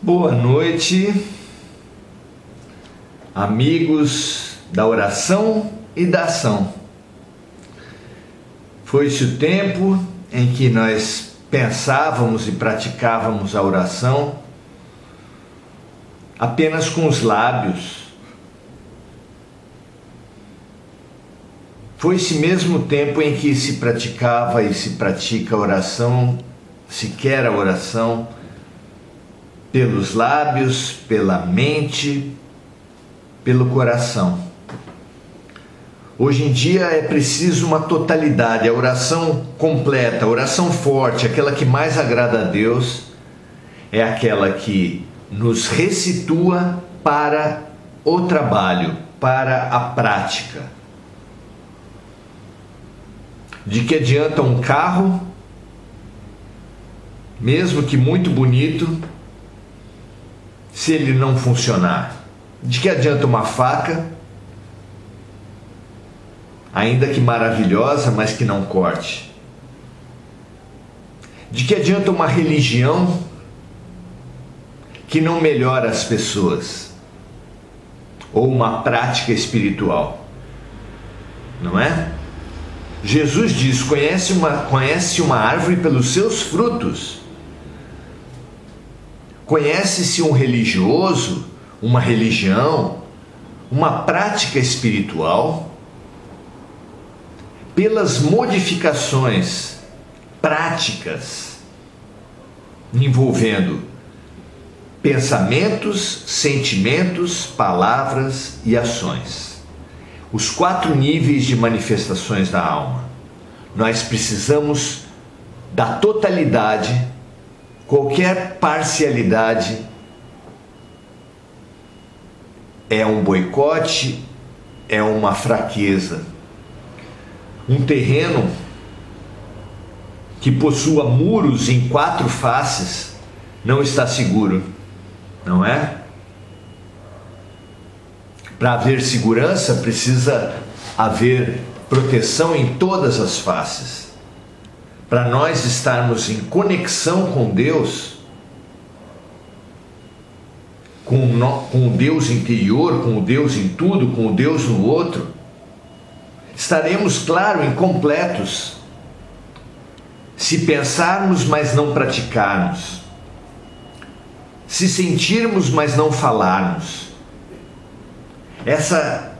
Boa noite, amigos da oração e da ação. Foi-se o tempo em que nós pensávamos e praticávamos a oração apenas com os lábios. Foi-se mesmo tempo em que se praticava e se pratica a oração, sequer a oração, pelos lábios, pela mente, pelo coração. Hoje em dia é preciso uma totalidade, a oração completa, a oração forte, aquela que mais agrada a Deus, é aquela que nos ressitua para o trabalho, para a prática. De que adianta um carro, mesmo que muito bonito, se ele não funcionar? De que adianta uma faca, ainda que maravilhosa, mas que não corte? De que adianta uma religião que não melhora as pessoas? Ou uma prática espiritual? Não é? Jesus diz: conhece uma árvore pelos seus frutos. Conhece-se um religioso, uma religião, uma prática espiritual pelas modificações práticas envolvendo pensamentos, sentimentos, palavras e ações. Os 4 níveis de manifestações da alma. Nós precisamos da totalidade. Qualquer parcialidade é um boicote, é uma fraqueza. Um terreno que possua muros em 4 faces não está seguro, não é? Para haver segurança, precisa haver proteção em todas as faces. Para nós estarmos em conexão com Deus, com o Deus interior, com o Deus em tudo, com o Deus no outro, estaremos, claro, incompletos se pensarmos, mas não praticarmos, se sentirmos, mas não falarmos. Essa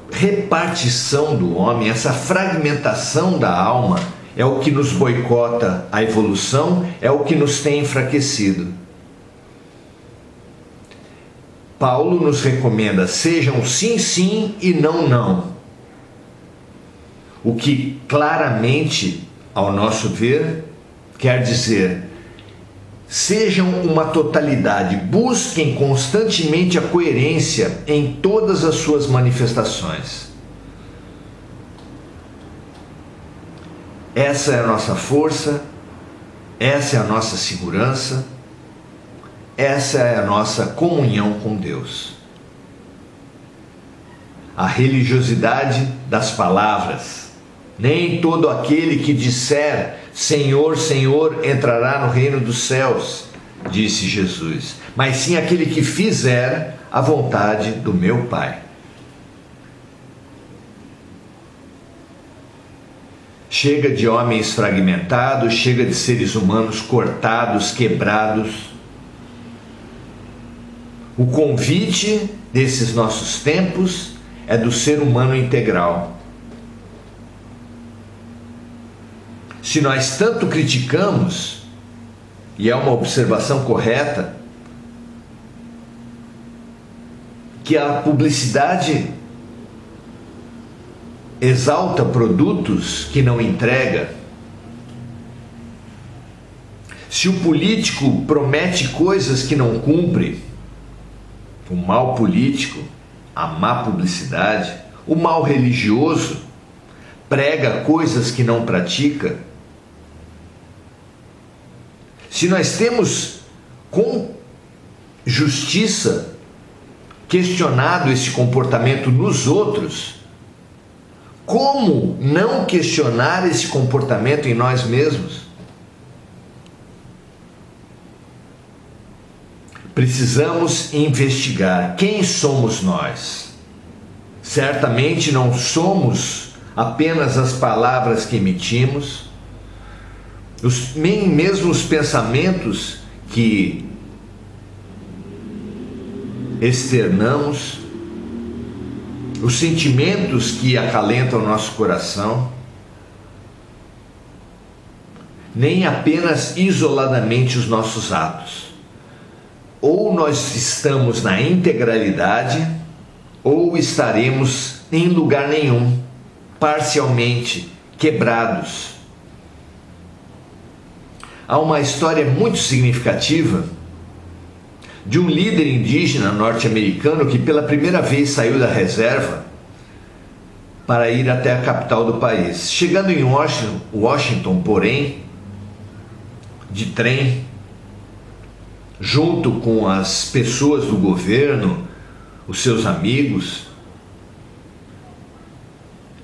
repartição do homem, essa fragmentação da alma é o que nos boicota a evolução, é o que nos tem enfraquecido. Paulo nos recomenda: sejam sim, sim e não, não. O que claramente, ao nosso ver, quer dizer: sejam uma totalidade, busquem constantemente a coerência em todas as suas manifestações. Essa é a nossa força, essa é a nossa segurança, essa é a nossa comunhão com Deus. A religiosidade das palavras. Nem todo aquele que disser Senhor, Senhor, entrará no reino dos céus, disse Jesus, mas sim aquele que fizer a vontade do meu Pai. Chega de homens fragmentados, chega de seres humanos cortados, quebrados. O convite desses nossos tempos é do ser humano integral. Se nós tanto criticamos, e é uma observação correta, que a publicidade exalta produtos que não entrega, se o político promete coisas que não cumpre, o mal político, a má publicidade, o mal religioso prega coisas que não pratica, se nós temos com justiça questionado esse comportamento nos outros, como não questionar esse comportamento em nós mesmos? precisamos investigar quem somos nós. Certamente não somos apenas as palavras que emitimos, nem mesmo os pensamentos que externamos, os sentimentos que acalentam o nosso coração, nem apenas isoladamente os nossos atos. Ou nós estamos na integralidade, ou estaremos em lugar nenhum, parcialmente quebrados. Há uma história muito significativa de um líder indígena norte-americano que pela primeira vez saiu da reserva para ir até a capital do país. Chegando em Washington, porém, de trem, junto com as pessoas do governo, os seus amigos,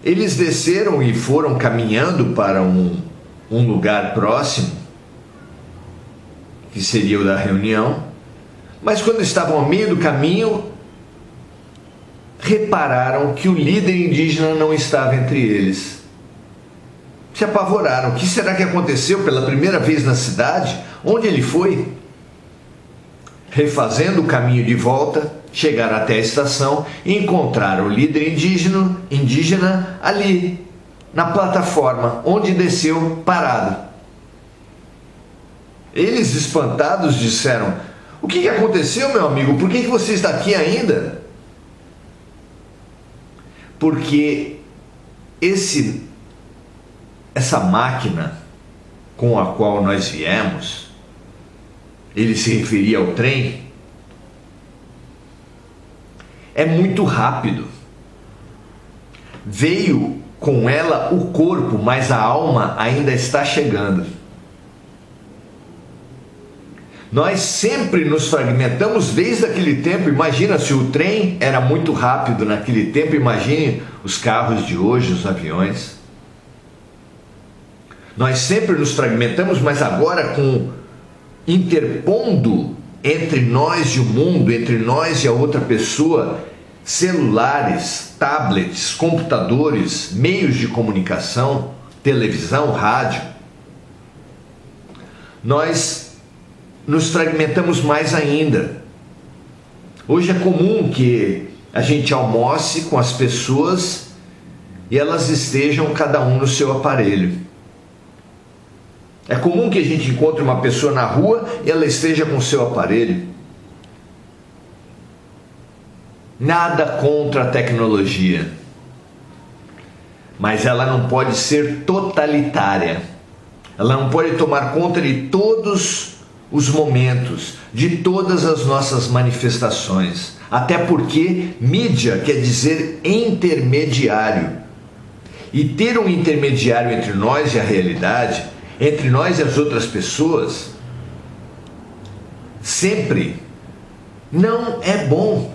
eles desceram e foram caminhando para um lugar próximo, que seria o da reunião, mas quando estavam ao meio do caminho, repararam que o líder indígena não estava entre eles. Se apavoraram. O que será que aconteceu pela primeira vez na cidade? Onde ele foi? Refazendo o caminho de volta, chegaram até a estação e encontraram o líder indígena ali, na plataforma, onde desceu parado. Eles, espantados, disseram: "O que aconteceu, meu amigo? Por que você está aqui ainda?" Porque essa máquina com a qual nós viemos, ele se referia ao trem, é muito rápido. Veio com ela o corpo, mas a alma ainda está chegando. Nós sempre nos fragmentamos desde aquele tempo. Imagina, se o trem era muito rápido naquele tempo, imagine os carros de hoje, os aviões. Nós sempre nos fragmentamos, mas agora interpondo entre nós e o mundo, entre nós e a outra pessoa, celulares, tablets, computadores, meios de comunicação, televisão, rádio. Nós nos fragmentamos mais ainda. Hoje é comum que a gente almoce com as pessoas e elas estejam cada um no seu aparelho. É comum que a gente encontre uma pessoa na rua e ela esteja com o seu aparelho. Nada contra a tecnologia, mas ela não pode ser totalitária. Ela não pode tomar conta de todos os momentos, de todas as nossas manifestações. Até porque mídia quer dizer intermediário. E ter um intermediário entre nós e a realidade, entre nós e as outras pessoas, sempre não é bom.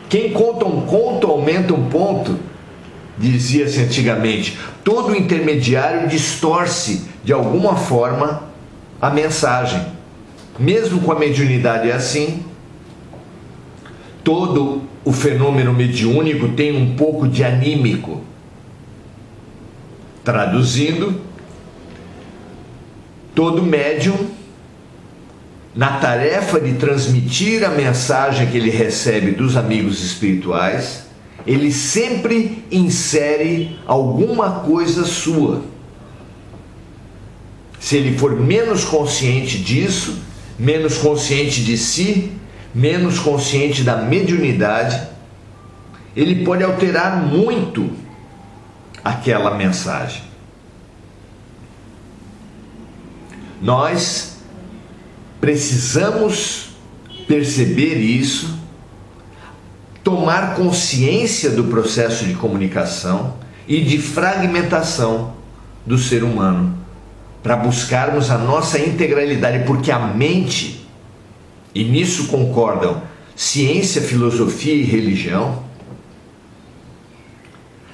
Quem conta um conto aumenta um ponto, dizia-se antigamente. Todo intermediário distorce de alguma forma a mensagem. Mesmo com a mediunidade é assim. Todo o fenômeno mediúnico tem um pouco de anímico. Traduzindo, todo médium, na tarefa de transmitir a mensagem que ele recebe dos amigos espirituais, ele sempre insere alguma coisa sua. Se ele for menos consciente disso, menos consciente de si, menos consciente da mediunidade, ele pode alterar muito aquela mensagem. Nós precisamos perceber isso, tomar consciência do processo de comunicação e de fragmentação do ser humano, para buscarmos a nossa integralidade, porque a mente, e nisso concordam ciência, filosofia e religião,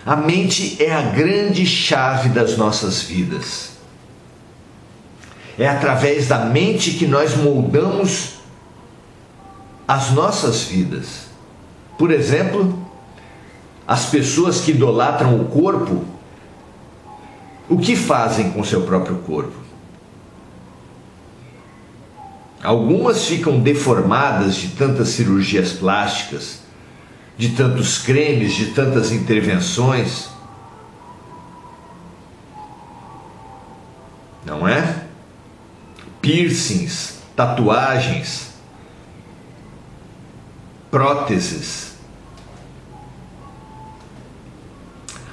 a mente é a grande chave das nossas vidas. É através da mente que nós moldamos as nossas vidas. Por exemplo, as pessoas que idolatram o corpo, o que fazem com seu próprio corpo? Algumas ficam deformadas de tantas cirurgias plásticas, de tantos cremes, de tantas intervenções. Não é? Piercings, tatuagens, próteses.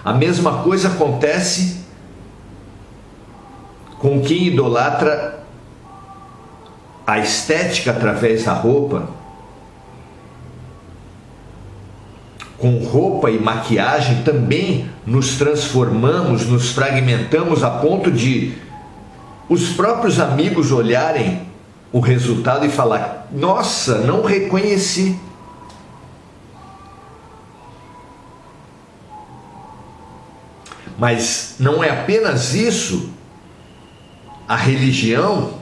A mesma coisa acontece com quem idolatra a estética através da roupa. Com roupa e maquiagem também nos transformamos, nos fragmentamos a ponto de os próprios amigos olharem o resultado e falar: nossa, não reconheci. Mas não é apenas isso. A religião,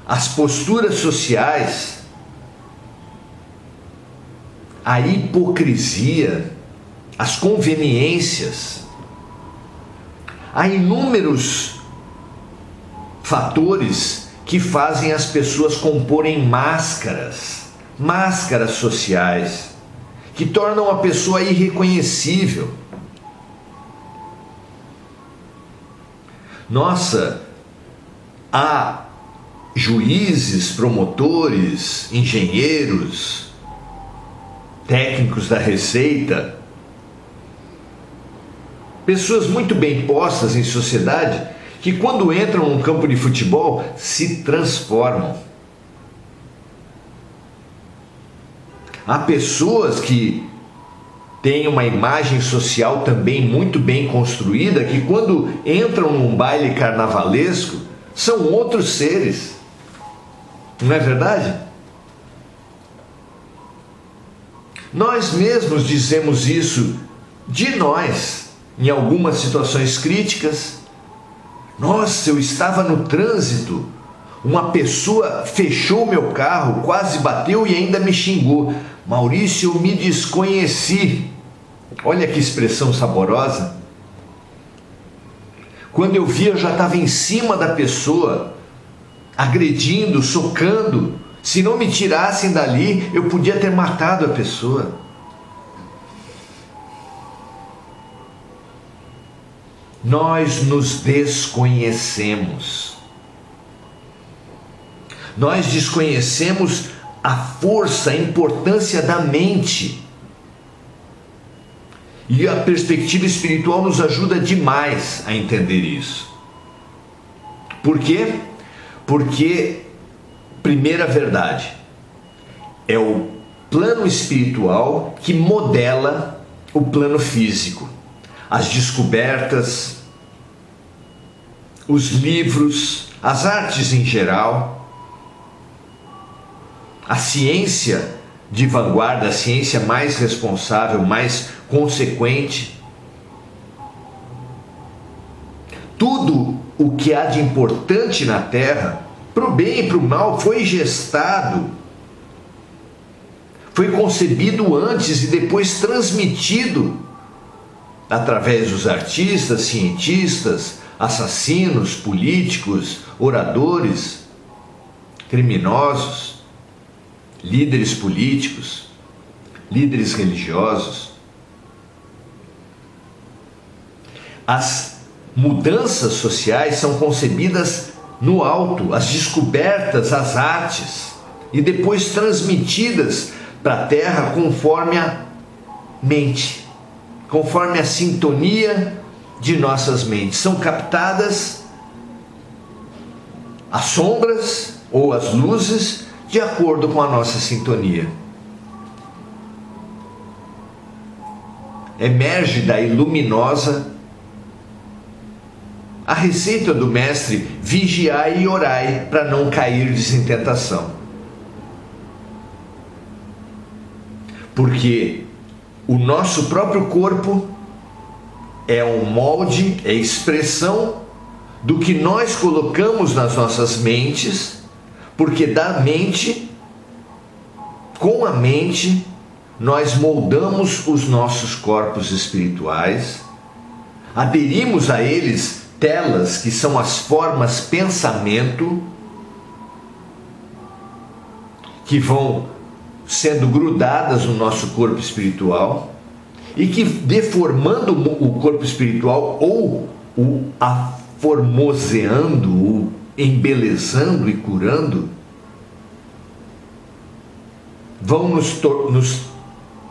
as posturas sociais, a hipocrisia, as conveniências, há inúmeros fatores que fazem as pessoas comporem máscaras sociais, que tornam a pessoa irreconhecível. Nossa, há juízes, promotores, engenheiros, técnicos da Receita, pessoas muito bem postas em sociedade, que quando entram num campo de futebol se transformam. Há pessoas que têm uma imagem social também muito bem construída, que quando entram num baile carnavalesco são outros seres. Não é verdade? Nós mesmos dizemos isso de nós em algumas situações críticas. Nossa, eu estava no trânsito, uma pessoa fechou meu carro, quase bateu e ainda me xingou. Maurício, eu me desconheci. Olha que expressão saborosa. Quando eu vi, eu já estava em cima da pessoa, agredindo, socando. Se não me tirassem dali, eu podia ter matado a pessoa. Nós nos desconhecemos. Nós desconhecemos a força, a importância da mente. E a perspectiva espiritual nos ajuda demais a entender isso. Por quê? Porque, primeira verdade, é o plano espiritual que modela o plano físico. As descobertas, os livros, as artes em geral, a ciência de vanguarda, a ciência mais responsável, mais consequente. Tudo o que há de importante na Terra, para o bem e para o mal, foi gestado, foi concebido antes e depois transmitido através dos artistas, cientistas, assassinos, políticos, oradores, criminosos, líderes políticos, líderes religiosos. As mudanças sociais são concebidas no alto, as descobertas, as artes, e depois transmitidas para a Terra conforme a mente, conforme a sintonia de nossas mentes. São captadas as sombras ou as luzes de acordo com a nossa sintonia. Emerge daí luminosa a receita do mestre: vigiai e orai para não cairdes em tentação. Porque o nosso próprio corpo é um molde, é expressão do que nós colocamos nas nossas mentes, porque da mente com a mente, nós moldamos os nossos corpos espirituais, aderimos a eles telas que são as formas pensamento, que vão sendo grudadas no nosso corpo espiritual e que, deformando o corpo espiritual ou o aformoseando, o embelezando e curando, vão nos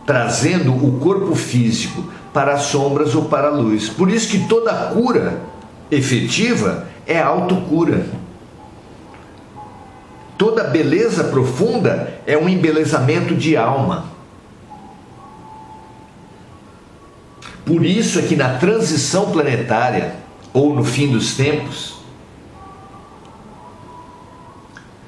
trazendo o corpo físico para as sombras ou para a luz. Por isso que toda cura efetiva é autocura. Toda beleza profunda é um embelezamento de alma. Por isso é que na transição planetária, ou no fim dos tempos,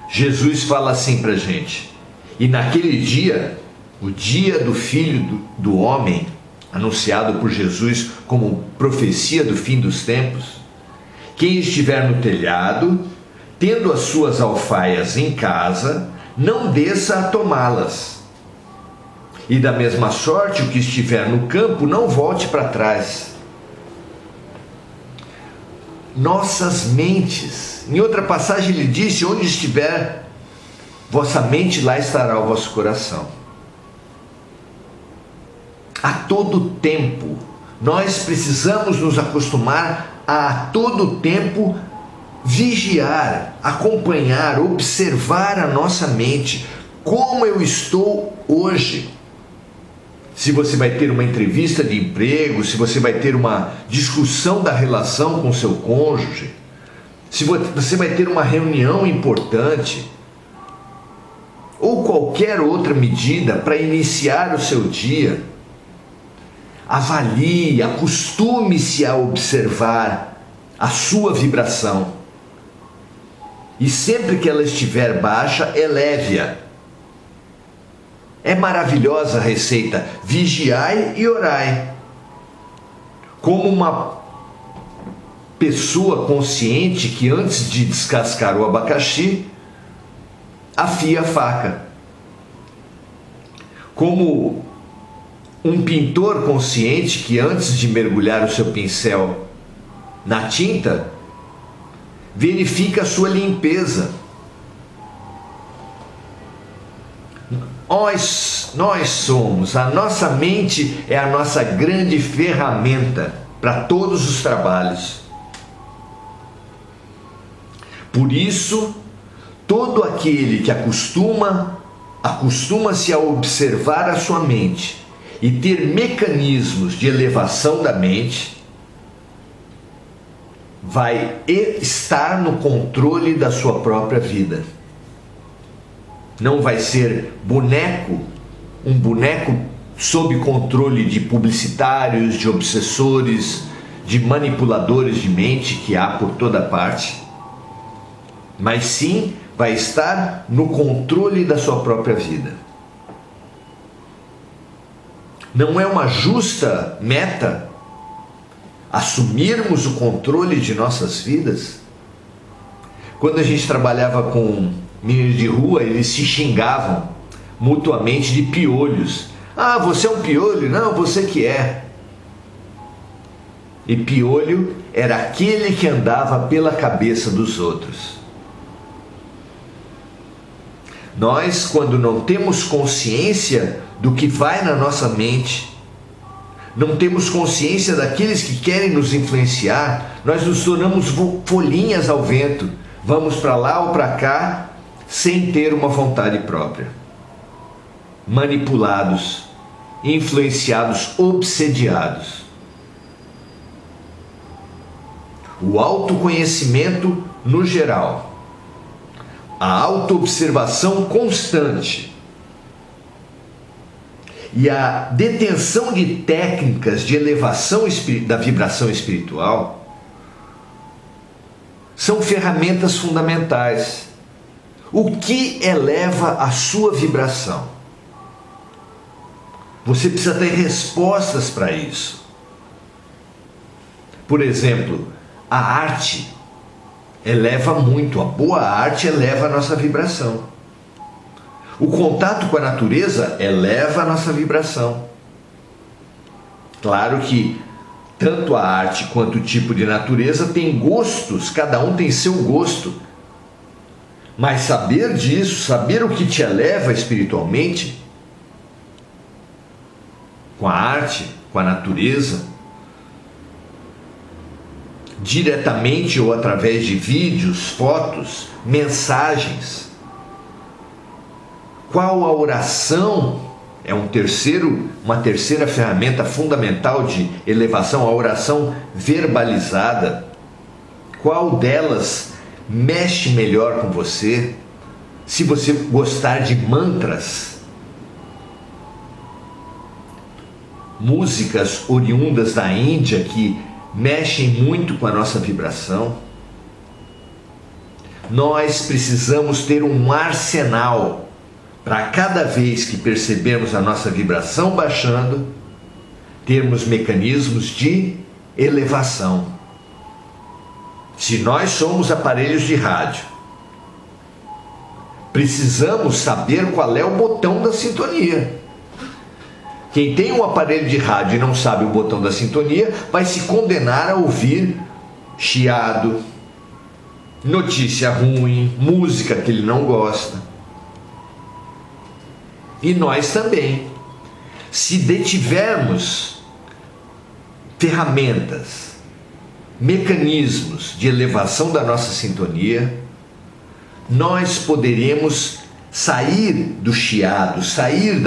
Jesus fala assim para a gente: e naquele dia, o dia do Filho do Homem, anunciado por Jesus como profecia do fim dos tempos, quem estiver no telhado, tendo as suas alfaias em casa, não desça a tomá-las. E da mesma sorte, o que estiver no campo, não volte para trás. Nossas mentes. Em outra passagem ele disse: onde estiver vossa mente, lá estará o vosso coração. A todo tempo, nós precisamos nos acostumar a todo tempo vigiar, acompanhar, observar a nossa mente. Como eu estou hoje? Se você vai ter uma entrevista de emprego, se você vai ter uma discussão da relação com seu cônjuge, se você vai ter uma reunião importante, ou qualquer outra medida para iniciar o seu dia, avalie, acostume-se a observar a sua vibração. E sempre que ela estiver baixa, eleve-a. É maravilhosa a receita: vigiai e orai. Como uma pessoa consciente que antes de descascar o abacaxi, afia a faca. Como um pintor consciente que antes de mergulhar o seu pincel na tinta, verifica a sua limpeza. Nós somos, a nossa mente é a nossa grande ferramenta para todos os trabalhos. Por isso, todo aquele que acostuma-se a observar a sua mente e ter mecanismos de elevação da mente, vai estar no controle da sua própria vida. Não vai ser um boneco sob controle de publicitários, de obsessores, de manipuladores de mente que há por toda parte, mas sim vai estar no controle da sua própria vida. Não é uma justa meta assumirmos o controle de nossas vidas? Quando a gente trabalhava com meninos de rua, eles se xingavam mutuamente de piolhos. Ah, você é um piolho? Não, você que é. E piolho era aquele que andava pela cabeça dos outros. Nós, quando não temos consciência do que vai na nossa mente, não temos consciência daqueles que querem nos influenciar, nós nos tornamos folhinhas ao vento. Vamos para lá ou para cá, sem ter uma vontade própria. Manipulados, influenciados, obsediados. O autoconhecimento no geral, a autoobservação constante e a detenção de técnicas de elevação da vibração espiritual são ferramentas fundamentais. O que eleva a sua vibração? Você precisa ter respostas para isso. Por exemplo, a arte eleva muito, a boa arte eleva a nossa vibração. O contato com a natureza eleva a nossa vibração. Claro que tanto a arte quanto o tipo de natureza tem gostos, cada um tem seu gosto. Mas saber disso, saber o que te eleva espiritualmente, com a arte, com a natureza, diretamente ou através de vídeos, fotos, mensagens. Qual a oração? É uma terceira ferramenta fundamental de elevação, a oração verbalizada. Qual delas mexe melhor com você? Se você gostar de mantras, músicas oriundas da Índia que mexem muito com a nossa vibração, nós precisamos ter um arsenal para cada vez que percebermos a nossa vibração baixando, termos mecanismos de elevação. Se nós somos aparelhos de rádio, precisamos saber qual é o botão da sintonia. Quem tem um aparelho de rádio e não sabe o botão da sintonia, vai se condenar a ouvir chiado, notícia ruim, música que ele não gosta. E nós também, se detivermos ferramentas, mecanismos de elevação da nossa sintonia, nós poderemos sair do chiado, sair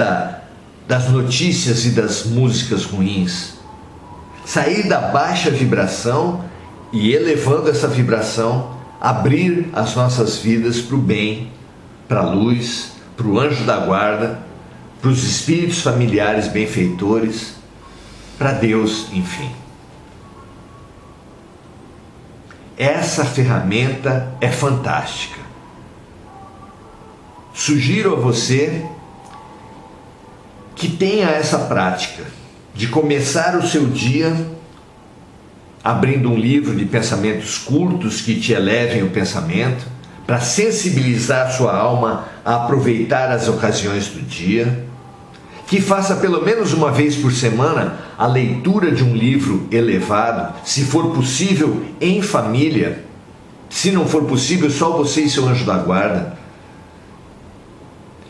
das notícias e das músicas ruins, sair da baixa vibração e, elevando essa vibração, abrir as nossas vidas para o bem, para a luz, para o anjo da guarda, para os espíritos familiares benfeitores, para Deus, enfim. Essa ferramenta é fantástica. Sugiro a você que tenha essa prática de começar o seu dia abrindo um livro de pensamentos curtos que te elevem o pensamento, para sensibilizar a sua alma a aproveitar as ocasiões do dia, que faça pelo menos uma vez por semana a leitura de um livro elevado, se for possível em família, se não for possível só você e seu anjo da guarda,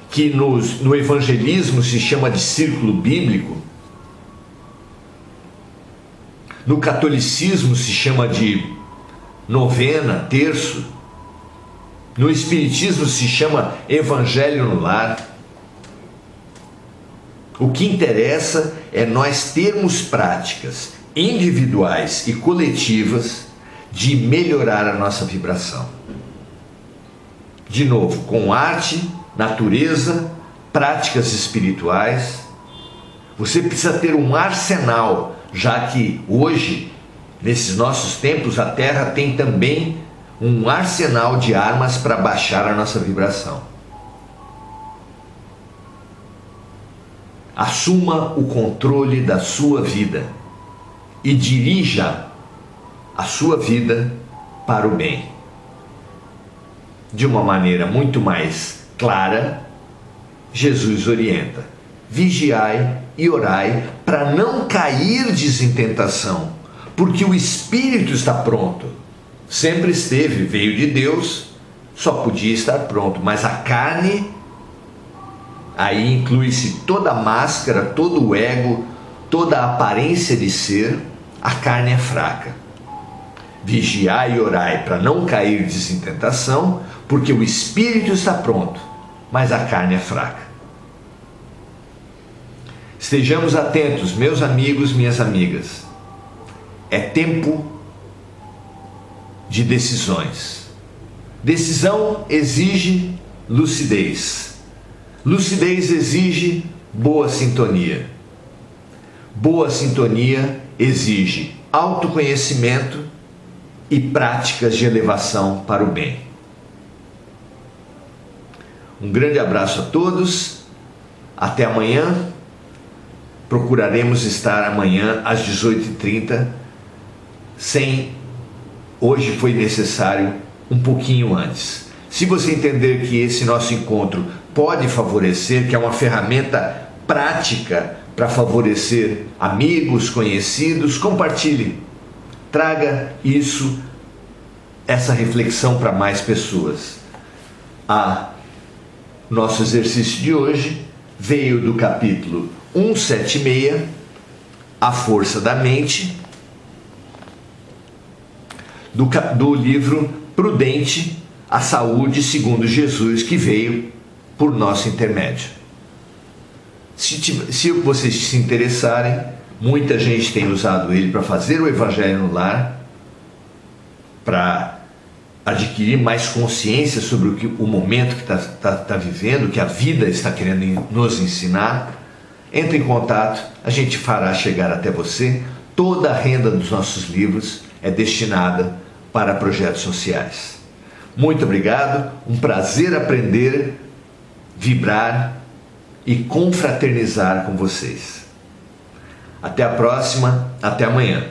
que no evangelismo se chama de círculo bíblico, no catolicismo se chama de novena, terço, no espiritismo se chama evangelho no lar. O que interessa é nós termos práticas individuais e coletivas de melhorar a nossa vibração. De novo, com arte, natureza, práticas espirituais. Você precisa ter um arsenal, já que hoje, nesses nossos tempos, a Terra tem também um arsenal de armas para baixar a nossa vibração. Assuma o controle da sua vida e dirija a sua vida para o bem. De uma maneira muito mais clara, Jesus orienta: vigiai e orai para não cairdes em tentação, porque o espírito está pronto. Sempre esteve, veio de Deus, só podia estar pronto, mas a carne, aí inclui-se toda a máscara, todo o ego, toda a aparência de ser, a carne é fraca. Vigiai e orai para não cairdes em tentação, porque o espírito está pronto, mas a carne é fraca. Estejamos atentos, meus amigos, minhas amigas. É tempo de decisões. Decisão exige lucidez. Lucidez exige boa sintonia. Boa sintonia exige autoconhecimento e práticas de elevação para o bem. Um grande abraço a todos. Até amanhã. Procuraremos estar amanhã às 18h30. Hoje foi necessário um pouquinho antes. Se você entender que esse nosso encontro pode favorecer, que é uma ferramenta prática para favorecer amigos, conhecidos, compartilhe. Traga essa reflexão para mais pessoas. Nosso exercício de hoje veio do capítulo 176, A Força da Mente, do livro Prudente, a Saúde segundo Jesus, que veio por nosso intermédio. Se vocês se interessarem, muita gente tem usado ele para fazer o Evangelho no Lar, para adquirir mais consciência sobre o momento que está vivendo, que a vida está querendo nos ensinar. Entre em contato, a gente fará chegar até você. Toda a renda dos nossos livros é destinada para projetos sociais. Muito obrigado, um prazer aprender, vibrar e confraternizar com vocês. Até a próxima, até amanhã.